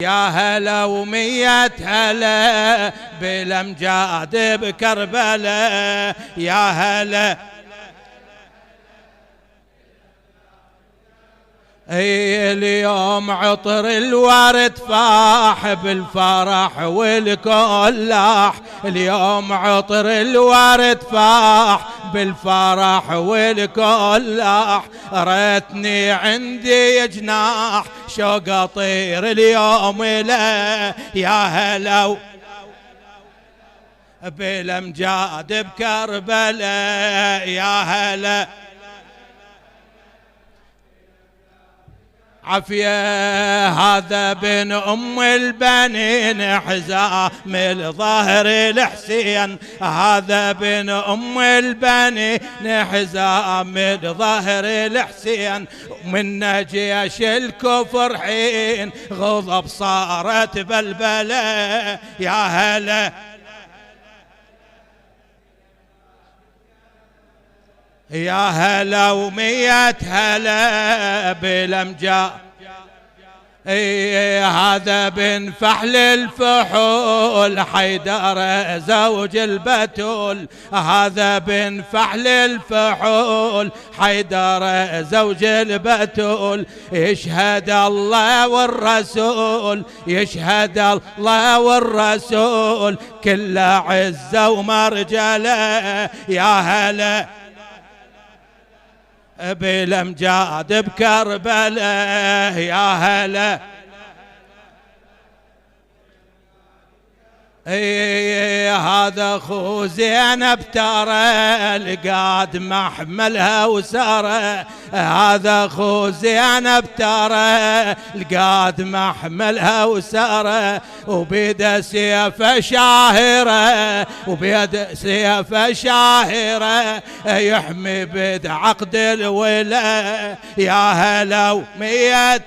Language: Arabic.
يا هلا ومية هلا بالأمجاد بكربلاء، يا هلا اليوم عطر الورد فاح بالفرح والكلاح، اليوم عطر الورد فاح بالفرح والكلاح، ريتني عندي جناح شوق اطير اليوم له، يا هلا بالامجاد بكربلاء، يا هلا عافية هذا بن أم البنين حزام الظهر الحسين، هذا بن أم البنين حزام الظهر الحسين، ومن جيش الكفر حين غضب صارت بلبلة، يا هلا يا هلا ومية هلا بالأمجاد، هذا بن فحل الفحول حيدر زوج البتول، هذا بن فحل الفحول حيدر زوج البتول، يشهد الله والرسول يشهد الله والرسول كل عزة ومرجلة، يا هلا بالأمجاد بكربلاء، يا هلا هذا اخو زينب ترى لقاد محملها وساره، هذا اخو زينب ترى لقاد محملها وساره، وبيد سيف شاهره وبيد سيف شاهره يحمي بيد عقد الولا، يا هلا ومية